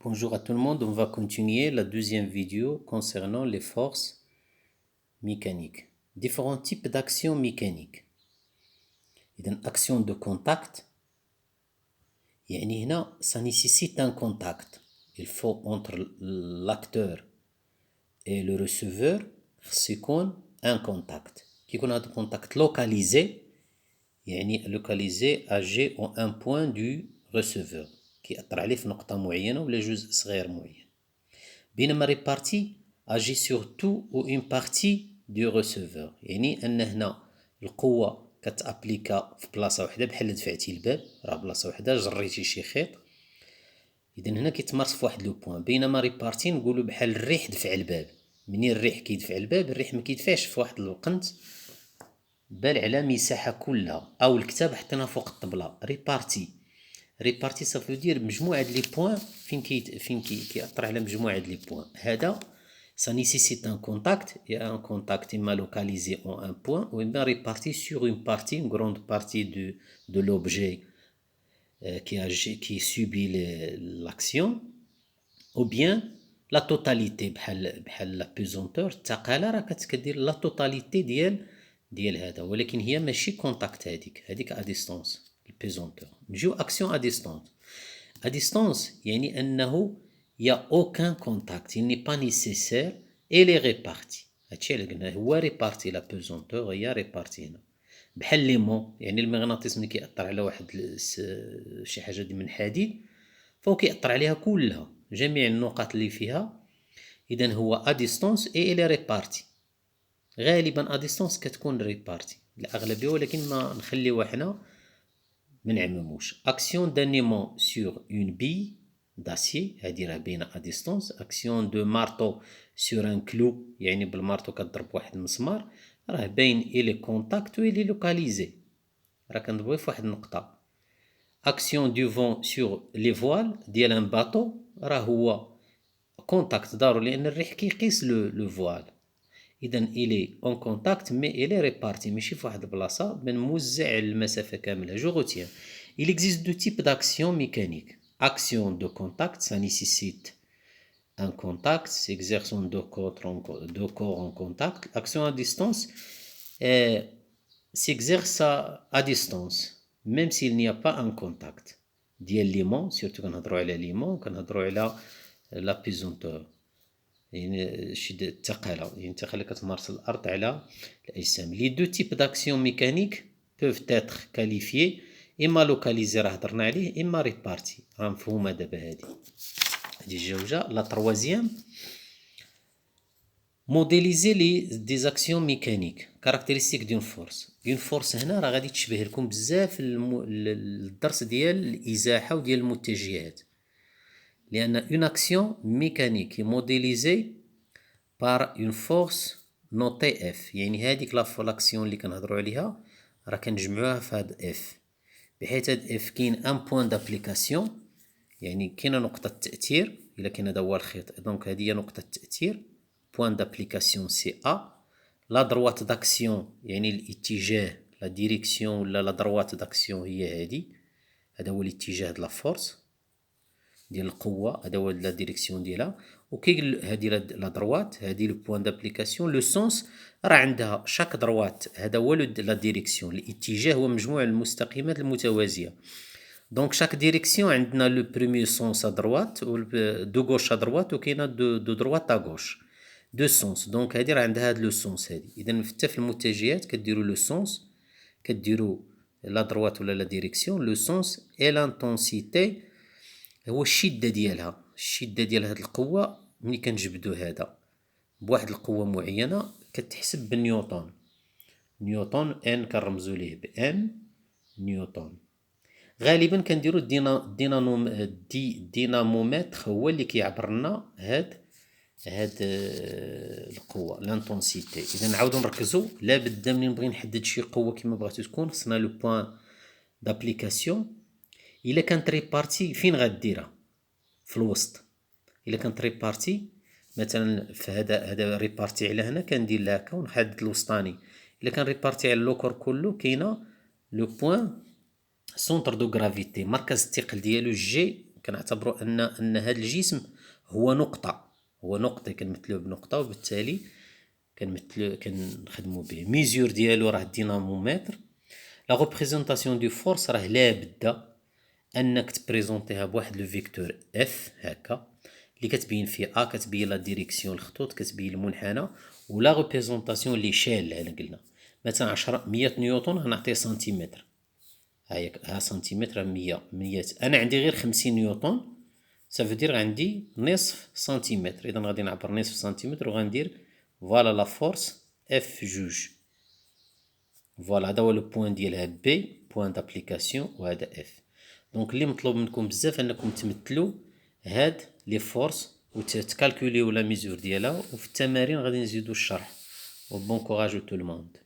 Bonjour à tout le monde, on va continuer la deuxième vidéo concernant les forces mécaniques. Différents types d'actions mécaniques. Une action de contact, ça nécessite un contact. Il faut entre l'acteur et le receveur, c'est un contact. Qui a un contact localisé, localisé âgé à un point du receveur. Qui أثر عليه في نقطة معينة ولا جزء صغير معين. بينما ريبارتي agit sur tout ou une partie du receveur. يعني أن هنا القوة كتابليكا في بلاصة وحدة بحال دفعتي الباب راه بلاصة وحدة جريتي شي خيط إذن هنا كيتمارس في واحد لو بوان. بينما ريبارتي نقولو بحال الريح دفع الباب. منين الريح كيدفع الباب الريح ما كيدفعش في واحد الوقت بل على مساحة كلها أو الكتاب حطيناه فوق الطبلة. ريبارتي صافو دير مجموعة لي بوان فين كيأثر على مجموعة لي بوان. هذا ça nécessite un contact, il y a un contact imma localisé en un point ou imma réparti sur une partie, une grande partie de l'objet qui subit l'action, ou bien la totalité بحال la pesanteur الثقالة راه كدير la totalité ديال هذا ولكن هي ماشي كونتاكت هذيك à distance البيزونتور. نجيو action à distance. À distance يعني أنه il n'y a aucun contact, il n'est pas nécessaire, elle est répartie. هادشي اللي قلنا هو ريبارتي لا بيزونتور هي ريبارتي هنا بحال ليمون يعني المغناطيس ملي كيأثر على واحد شي حاجة من حديد فهو كيأثر عليها كلها جميع النقاط اللي فيها. إذن هو à distance et elle est répartie. غالبا à distance كتكون ريبارتي الأغلبية ولكن ما نخليوها حنا ما نعمموش. Action d'un aimant sur une bille d'acier هادي راه باينة à distance. Action de marteau sur un clou يعني بالمارتو كتضرب واحد المسمار راه باين إلي كونتاكت و إلي لوكاليزي راه كنضربو في واحد النقطة. Action du vent sur les voiles ديال ان باطو راه هو كونتاكت ضروري لأن الريح كيقيس لو فوال. إذن إلي اون كونتاكت مي إلي ريبارتي ماشي في واحد البلاصة موزع المسافة كاملة. جو روتيان il existe deux types d'actions mécaniques. Action de contact, ça nécessite un contact, s'exerçant deux corps en contact. Action à distance s'exerce à distance, même s'il n'y a pas un contact. ديال ليمون surtout كنهضروا على ليمون كنهضروا على لا بيزونتور يعني شدة الثقالة يعني الثقالة كتمارس الأرض على الأجسام. Les deux types d'actions mécaniques peuvent être qualifiés إما لوكاليزي راه هضرنا عليه إما ريبارتي راه مفهومة دابا هادي الجوجة. لا تروازيام موديليزي دي زاكسيون ميكانيك كاركتيرستيك دون فورس. اون فورس هنا راه غادي تشبه لكم بزاف الدرس ديال الإزاحة وديال المتجهات لأن اون اكسيون ميكانيك موديليزي بار اون فورس نوتي اف يعني هاديك لاكسيون اللي كنهضروا عليها راه كنجمعوها في هاد اف بحيث هاد اف كاين ان بوين دابليكاسيون يعني كاينه نقطة تأثير إلا كاين هذا هو الخيط دونك هذه هي نقطة التأثير بوين دابليكاسيون سي أ. لا دروات داكسيون يعني الاتجاه لا ديريكسيون ولا لا دروات داكسيون هي هذه هذا هو الاتجاه د لا فورس ديال القوة هذا هو لا ديريكسيون ديالها. وكي هذه لا دروات هذه لو بوين دابليكاسيون لو سونس راه عندها شاك دروات هذا هو لا ديريكسيون الاتجاه هو مجموع المستقيمات المتوازية. دونك شاك ديريكسيون عندنا لو بروميير سونس ا دروات و دو غوش ا دروات وكاينه دو دروات ا غوش دو سونس. دونك هادي راه عندها هاد لو سونس هادي. اذا حتى في المتجهات كديروا لو سونس كديروا لا دروات ولا لا ديريكسيون لو سونس اي لانتونسيتي هو الشده ديالها. الشده ديال هاد القوه ملي كنجبدوا هذا بواحد القوه معينه كتحسب بالنيوتن. نيوتن ان كنرمزوا ليه بان نيوتن. غالبا كنديرو الدينامومتر هو اللي كيعبر لنا هاد القوه لانتونسيتي. اذا نعاودو نركزو لابد ملي نبغي نحدد شي قوه كما بغاتو تكون خصنا لو بوين دابليكاسيون. الا كانت ريبارتي فين غديرها في الوسط. الا كانت ريبارتي مثلا في هذا ريبارتي على هنا كندير لها هكا ونحدد الوسطاني. الا كان ريبارتي على اللوكور كله كاينه لو بوين سونتر دو غرافيتي مركز الثقل ديالو جي كنعتبروا ان هذا الجسم هو نقطه كنمثلوه بنقطه، وبالتالي كنخدموا به. ميزور ديالو راه الدينامومتر. لا ريبريزونطاسيون دو فورس راه لابد انك تبريزونتيها بواحد لو فيكتور اف هكا اللي كتبين فيه ا كتبين لا ديريكسيون الخطوط، كتبين المنحنى، ولا ريبريزونطاسيون ليشيل على قلنا مثلا 10 100 نيوتن غنعطيه سنتيمتر. ها سنتيمتر 100 انا عندي غير 50 نيوتن، سافودير عندي نصف سنتيمتر، اذا غادي نعبر نصف سنتيمتر وغندير فوالا لا فورس اف جوج. فوالا هذا هو لو بوين ديالها بي بوين دابليكاسيون، وهذا اف. دونك اللي مطلوب منكم بزاف انكم تمثلوا هاد لي فورس وتكالكوليو لا ميزور ديالها، وفي التمارين غادي نزيدو الشرح. و بون كوراج تو الموند.